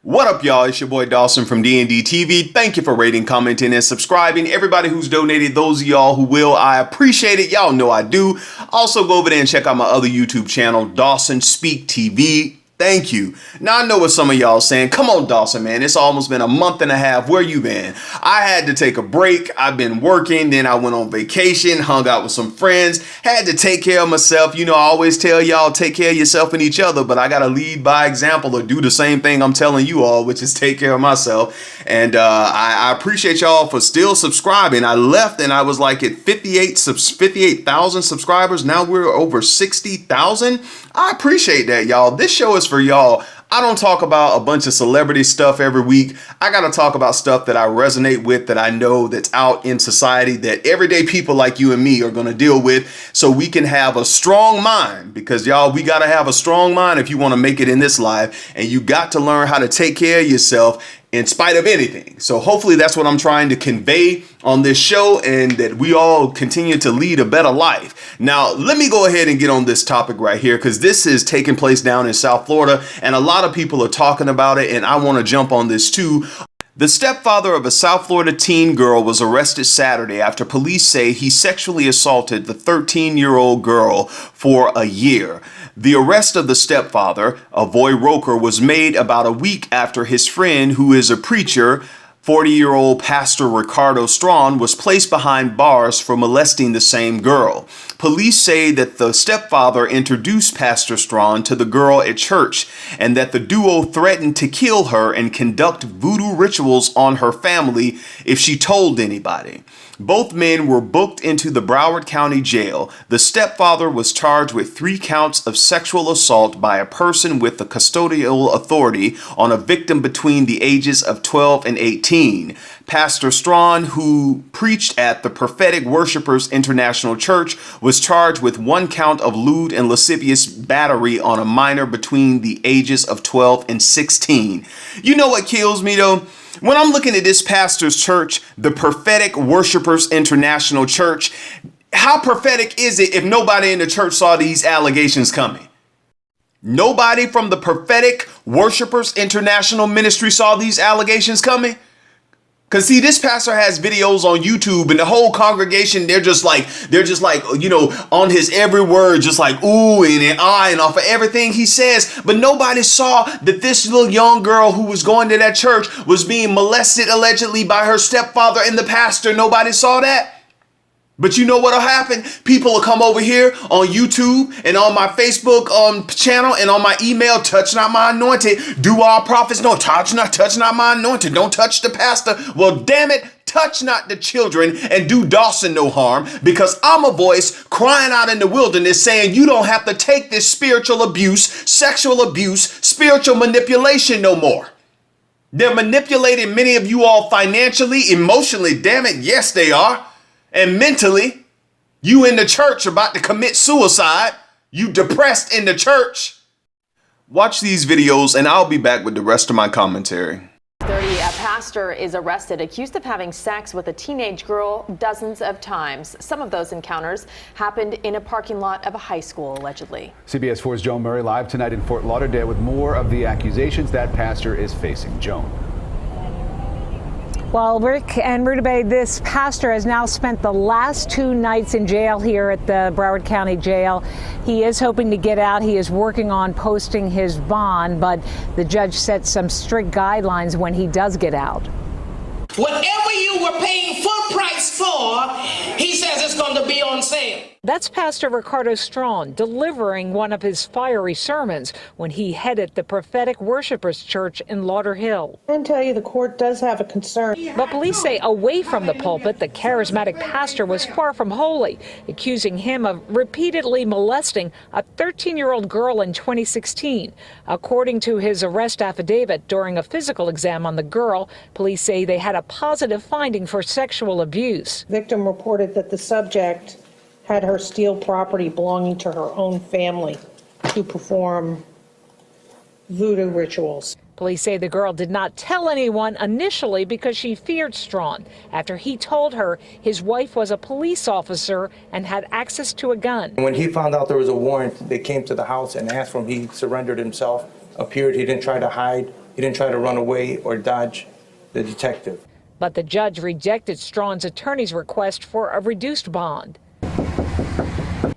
What up, y'all? It's your boy Dawson from D&D TV. Thank you for rating, commenting, and subscribing. Everybody who's donated, those of y'all who will, I appreciate it. Y'all know I do. Also, go over there and check out my other YouTube channel, Dawson Speak TV. Thank you. Now, I know what some of y'all saying. Come on, Dawson, man. It's almost been a month and a half. Where you been? I had to take a break. I've been working. Then I went on vacation, hung out with some friends, had to take care of myself. You know, I always tell y'all, take care of yourself and each other, but I got to lead by example or do the same thing I'm telling you all, which is take care of myself. And I appreciate y'all for still subscribing. I left and I was like at 58,000 subscribers. Now we're over 60,000. I appreciate that, y'all. This show is for y'all. I don't talk about a bunch of celebrity stuff every week. I got to talk about stuff that I resonate with, that I know that's out in society, that everyday people like you and me are going to deal with, so we can have a strong mind. Because y'all, we got to have a strong mind if you want to make it in this life, and you got to learn how to take care of yourself in spite of anything. So hopefully that's what I'm trying to convey on this show, and that we all continue to lead a better life. Now, let me go ahead and get on this topic right here, because this is taking place down in South Florida, and a lot of people are talking about it, and I want to jump on this too. The stepfather of a South Florida teen girl was arrested Saturday after police say he sexually assaulted the 13-year-old girl for a year. The arrest of the stepfather, Avoy Roker, was made about a week after his friend, who is a preacher, 40-year-old Pastor Ricardo Strawn, was placed behind bars for molesting the same girl. Police say that the stepfather introduced Pastor Strawn to the girl at church, and that the duo threatened to kill her and conduct voodoo rituals on her family if she told anybody. Both men were booked into the Broward County Jail. The stepfather was charged with 3 counts of sexual assault by a person with the custodial authority on a victim between the ages of 12 and 18. Pastor Strawn, who preached at the Prophetic Worshipers International Church, was charged with 1 count of lewd and lascivious battery on a minor between the ages of 12 and 16. You know what kills me though? When I'm looking at this pastor's church, the Prophetic Worshipers International Church, how prophetic is it if nobody in the church saw these allegations coming? Nobody from the Prophetic Worshipers International Ministry saw these allegations coming? Because see, this pastor has videos on YouTube, and the whole congregation, they're just like, you know, on his every word, just like, ooh, and ah, and off of everything he says. But nobody saw that this little young girl who was going to that church was being molested allegedly by her stepfather and the pastor. Nobody saw that. But you know what'll happen? People will come over here on YouTube and on my Facebook channel and on my email, touch not my anointed, do all prophets no, touch not my anointed, don't touch the pastor. Well, damn it, touch not the children and do Dawson no harm, because I'm a voice crying out in the wilderness saying you don't have to take this spiritual abuse, sexual abuse, spiritual manipulation no more. They're manipulating many of you all financially, emotionally, damn it, yes they are. And mentally, you in the church about to commit suicide, you depressed in the church. Watch these videos and I'll be back with the rest of my commentary. A pastor is arrested accused of having sex with a teenage girl dozens of times. Some of those encounters happened in a parking lot of a high school, allegedly. CBS 4's Joan Murray live tonight in Fort Lauderdale with more of the accusations that pastor is facing. Joan. Well, Rick and Rudabeh, this pastor has now spent the last 2 nights in jail here at the Broward County Jail. He is hoping to get out. He is working on posting his bond, but the judge set some strict guidelines when he does get out. Whatever you were paying full price for, he says it's going to be on sale. That's Pastor Ricardo Strawn delivering one of his fiery sermons when he headed the Prophetic Worshipers Church in Lauderhill. I can tell you the court does have a concern. But police say away from the pulpit, the charismatic pastor was far from holy, accusing him of repeatedly molesting a 13-year-old girl in 2016. According to his arrest affidavit, during a physical exam on the girl, police say they had a positive finding for sexual abuse. Victim reported that the subject had her steal property belonging to her own family to perform voodoo rituals. Police say the girl did not tell anyone initially because she feared Strawn after he told her his wife was a police officer and had access to a gun. When he found out there was a warrant, they came to the house and asked for him. He surrendered himself, appeared. He didn't try to hide He didn't try to run away or dodge the detective. But the judge rejected Strawn's attorney's request for a reduced bond.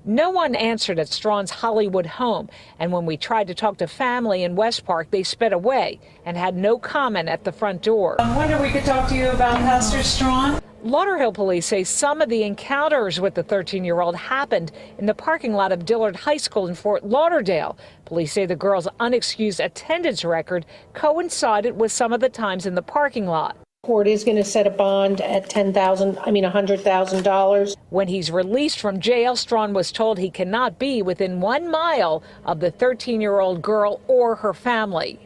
No one answered at Strawn's Hollywood home, and when we tried to talk to family in West Park, they sped away and had no comment at the front door. I wonder if we could talk to you about Pastor Strawn. Lauderhill police say some of the encounters with the 13-year-old happened in the parking lot of Dillard High School in Fort Lauderdale. Police say the girl's unexcused attendance record coincided with some of the times in the parking lot. Court is going to set a bond at $100,000. When he's released from jail, Strawn was told he cannot be within 1 mile of the 13-year-old girl or her family.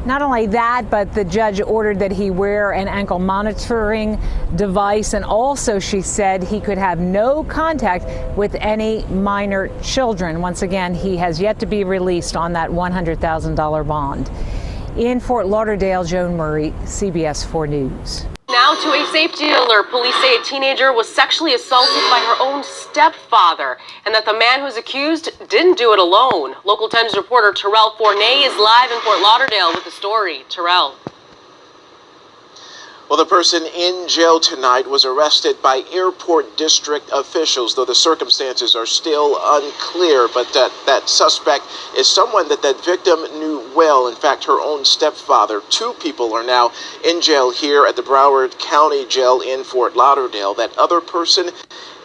Not only that, but the judge ordered that he wear an ankle monitoring device, and also she said he could have no contact with any minor children. Once again, he has yet to be released on that $100,000 bond. In Fort Lauderdale, Joan Murray, CBS 4 News. Now to a safety alert. Police say a teenager was sexually assaulted by her own stepfather, and that the man who's accused didn't do it alone. Local Times reporter Terrell Fournay is live in Fort Lauderdale with the story. Terrell. Well, the person in jail tonight was arrested by airport district officials, though the circumstances are still unclear. But that suspect is someone that victim knew well. In fact, her own stepfather. 2 people are now in jail here at the Broward County Jail in Fort Lauderdale. That other person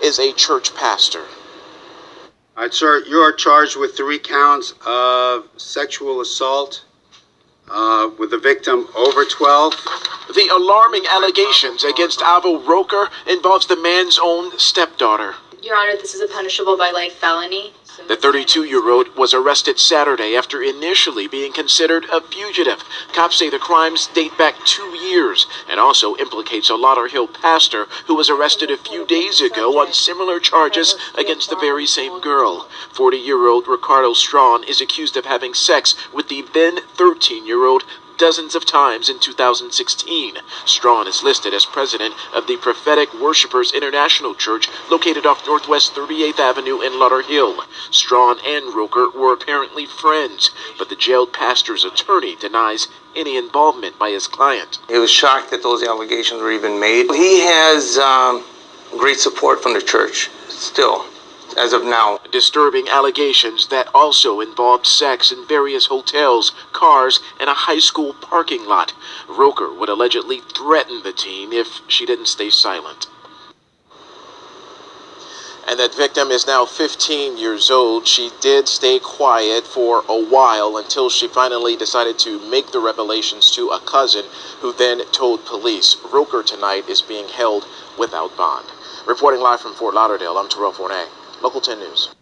is a church pastor. All right, sir, you are charged with 3 counts of sexual assault with the victim over 12. The alarming allegations against Avo Roker involves the man's own stepdaughter. Your Honor, this is a punishable by life felony. The 32-year-old was arrested Saturday after initially being considered a fugitive. Cops say the crimes date back 2 years and also implicates a Lauderhill pastor who was arrested a few days ago on similar charges against the very same girl. 40-year-old Ricardo Strawn is accused of having sex with the then 13-year-old dozens of times in 2016. Strawn is listed as president of the Prophetic Worshipers International Church located off Northwest 38th Avenue in Lauderhill. Strawn and Roker were apparently friends, but the jailed pastor's attorney denies any involvement by his client. He was shocked that those allegations were even made. He has great support from the church still, as of now. Disturbing allegations that also involved sex in various hotels, cars, and a high school parking lot. Roker would allegedly threaten the teen if she didn't stay silent. And that victim is now 15 years old. She did stay quiet for a while until she finally decided to make the revelations to a cousin who then told police. Roker tonight is being held without bond. Reporting live from Fort Lauderdale, I'm Terrell Fournay. Local 10 News.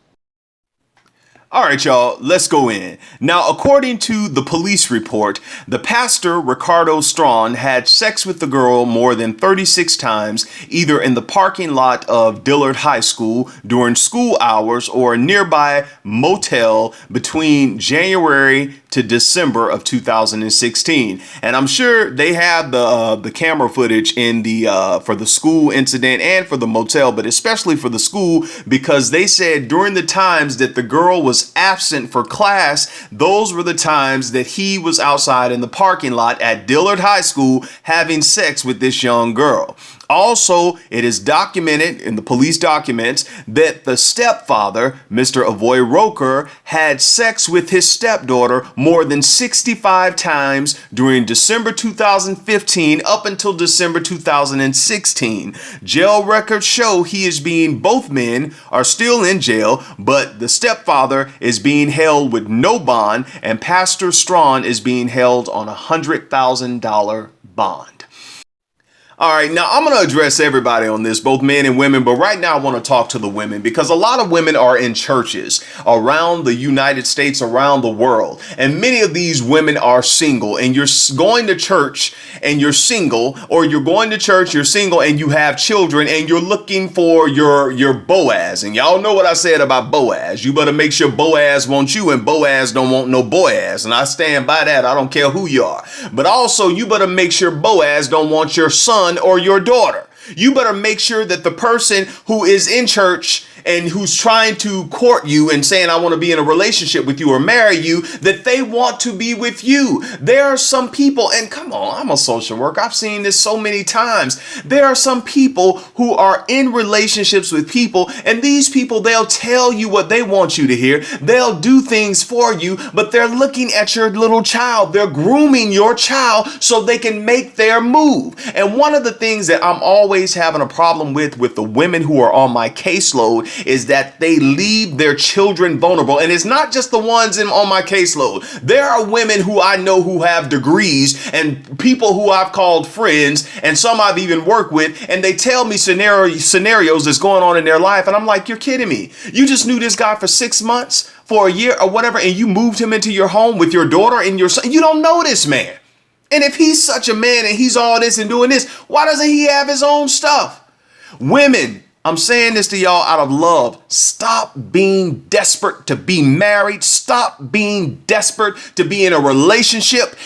All right, y'all, let's go in. Now, according to the police report, the pastor, Ricardo Strawn, had sex with the girl more than 36 times, either in the parking lot of Dillard High School during school hours or a nearby motel between January to December of 2016. And I'm sure they have the camera footage in the for the school incident and for the motel, but especially for the school, because they said during the times that the girl was absent for class, those were the times that he was outside in the parking lot at Dillard High School having sex with this young girl. Also, it is documented in the police documents that the stepfather, Mr. Avoy Roker, had sex with his stepdaughter more than 65 times during December 2015 up until December 2016. Jail records show both men are still in jail, but the stepfather is being held with no bond and Pastor Strawn is being held on a $100,000 bond. All right, now I'm going to address everybody on this, both men and women, but right now I want to talk to the women because a lot of women are in churches around the United States, around the world, and many of these women are single, and you're going to church and you're single, or you're going to church, you're single, and you have children, and you're looking for your Boaz, and y'all know what I said about Boaz. You better make sure Boaz wants you and Boaz don't want no Boaz, and I stand by that. I don't care who you are, but also you better make sure Boaz don't want your son or your daughter. You better make sure that the person who is in church and who's trying to court you and saying, I want to be in a relationship with you or marry you, that they want to be with you. There are some people, and come on, I'm a social worker. I've seen this so many times. There are some people who are in relationships with people, and these people, they'll tell you what they want you to hear. They'll do things for you, but they're looking at your little child. They're grooming your child so they can make their move. And one of the things that I'm always having a problem with the women who are on my caseload is that they leave their children vulnerable. And it's not just the ones on my caseload. There are women who I know who have degrees and people who I've called friends and some I've even worked with, and they tell me scenarios that's going on in their life. And I'm like, you're kidding me. You just knew this guy for 6 months, for a year or whatever, and you moved him into your home with your daughter and your son. You don't know this man. And if he's such a man and he's all this and doing this, why doesn't he have his own stuff? Women, I'm saying this to y'all out of love. Stop being desperate to be married. Stop being desperate to be in a relationship.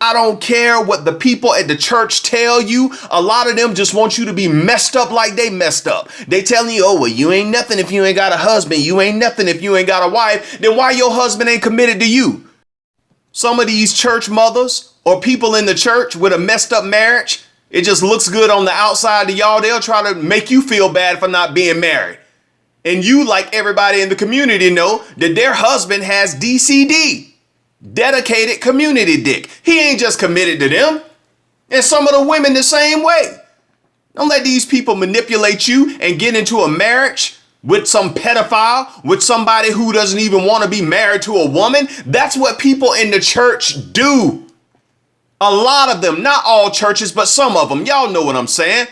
I don't care what the people at the church tell you. A lot of them just want you to be messed up like they messed up. They telling you, oh, well, you ain't nothing if you ain't got a husband. You ain't nothing if you ain't got a wife. Then why your husband ain't committed to you? Some of these church mothers or people in the church with a messed up marriage, it just looks good on the outside to y'all. They'll try to make you feel bad for not being married. And you, like everybody in the community, know that their husband has DCD, dedicated community dick. He ain't just committed to them. And some of the women the same way. Don't let these people manipulate you and get into a marriage with some pedophile, with somebody who doesn't even want to be married to a woman. That's what people in the church do. A lot of them, not all churches, but some of them. Y'all know what I'm saying.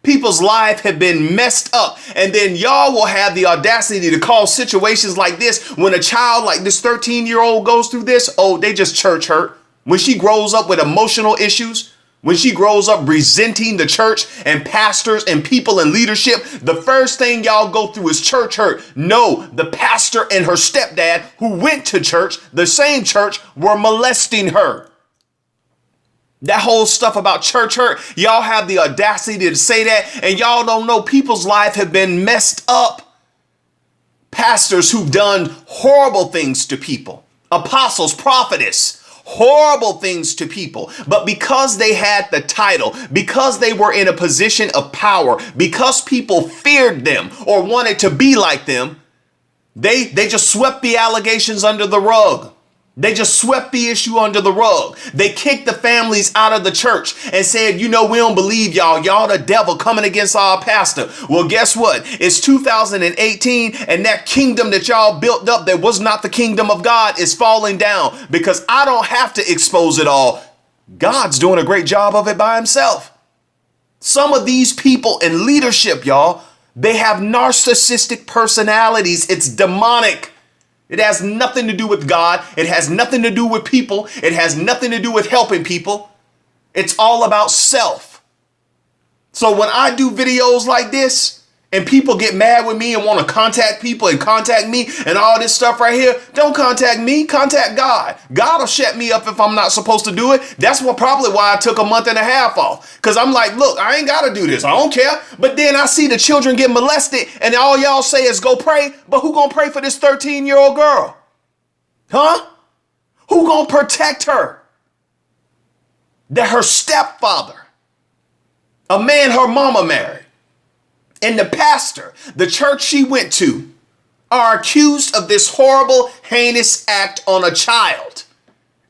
People's life have been messed up. And then y'all will have the audacity to call situations like this when a child like this 13-year-old goes through this. Oh, they just church hurt. When she grows up with emotional issues, when she grows up resenting the church and pastors and people in leadership, the first thing y'all go through is church hurt. No, the pastor and her stepdad who went to church, the same church, were molesting her. That whole stuff about church hurt, y'all have the audacity to say that, and y'all don't know people's life have been messed up. Pastors who've done horrible things to people, apostles, prophetess, horrible things to people. But because they had the title, because they were in a position of power, because people feared them or wanted to be like them, they just swept the allegations under the rug. They just swept the issue under the rug. They kicked the families out of the church and said, you know, we don't believe y'all. Y'all the devil coming against our pastor. Well, guess what? It's 2018 and that kingdom that y'all built up that was not the kingdom of God is falling down, because I don't have to expose it all. God's doing a great job of it by himself. Some of these people in leadership, y'all, they have narcissistic personalities. It's demonic. It has nothing to do with God. It has nothing to do with people. It has nothing to do with helping people. It's all about self. So when I do videos like this and people get mad with me and want to contact people and contact me and all this stuff right here, don't contact me, contact God. God will shut me up if I'm not supposed to do it. That's probably why I took a month and a half off. Because I'm like, look, I ain't got to do this. I don't care. But then I see the children get molested and all y'all say is go pray. But who gonna pray for this 13-year-old girl? Huh? Who gonna protect her? That her stepfather, a man her mama married, and the pastor, the church she went to, are accused of this horrible, heinous act on a child.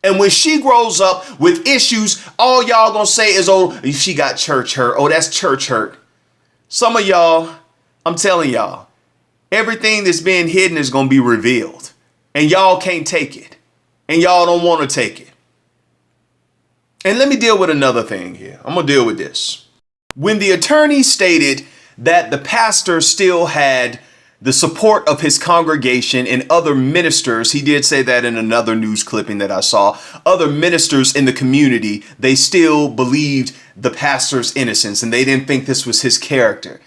And when she grows up with issues, all y'all gonna say is, oh, she got church hurt. Oh, that's church hurt. Some of y'all, I'm telling y'all, everything that's being hidden is gonna be revealed. And y'all can't take it. And y'all don't want to take it. And let me deal with another thing here. I'm gonna deal with this. When the attorney stated that the pastor still had the support of his congregation and other ministers, he did say that in another news clipping that I saw, other ministers in the community, they still believed the pastor's innocence and they didn't think this was his character.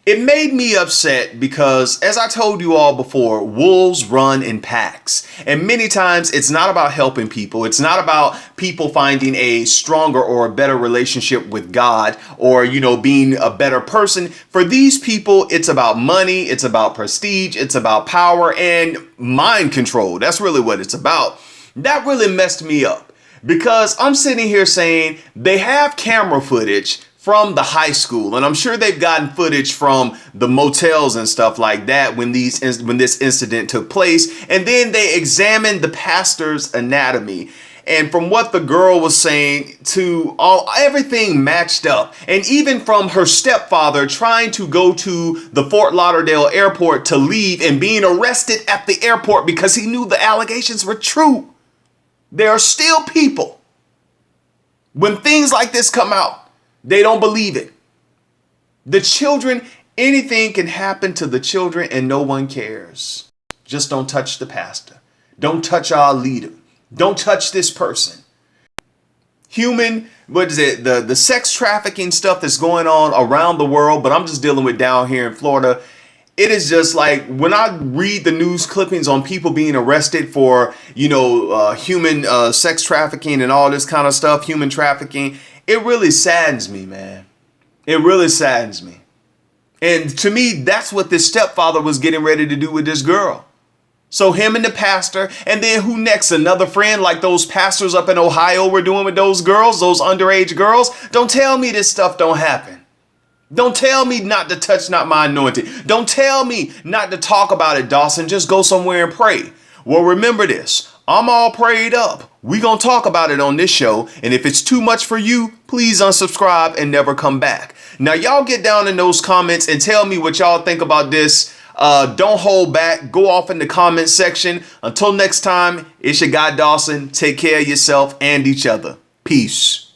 It made me upset because, as I told you all before, wolves run in packs. And many times it's not about helping people. It's not about people finding a stronger or a better relationship with God or, being a better person. For these people, it's about money. It's about prestige. It's about power and mind control. That's really what it's about. That really messed me up because I'm sitting here saying they have camera footage from the high school, and I'm sure they've gotten footage from the motels and stuff like that when this incident took place, and then they examined the pastor's anatomy. And from what the girl was saying to everything matched up. And even from her stepfather trying to go to the Fort Lauderdale airport to leave and being arrested at the airport because he knew the allegations were true. There are still people, when things like this come out, they don't believe it. The children, anything can happen to the children and no one cares. Just don't touch the pastor. Don't touch our leader. Don't touch this person. The sex trafficking stuff that's going on around the world, but I'm just dealing with down here in Florida. It is just like when I read the news clippings on people being arrested for, human sex trafficking and all this kind of stuff, human trafficking. It really saddens me, man. It really saddens me. And to me, that's what this stepfather was getting ready to do with this girl. So him and the pastor, and then who next? Another friend like those pastors up in Ohio were doing with those girls, those underage girls. Don't tell me this stuff don't happen. Don't tell me not to touch not my anointed. Don't tell me not to talk about it, Dawson. Just go somewhere and pray. Well, remember this. I'm all prayed up. We gonna talk about it on this show. And if it's too much for you, please unsubscribe and never come back. Now, y'all get down in those comments and tell me what y'all think about this. Don't hold back. Go off in the comment section. Until next time, it's your guy Dawson. Take care of yourself and each other. Peace.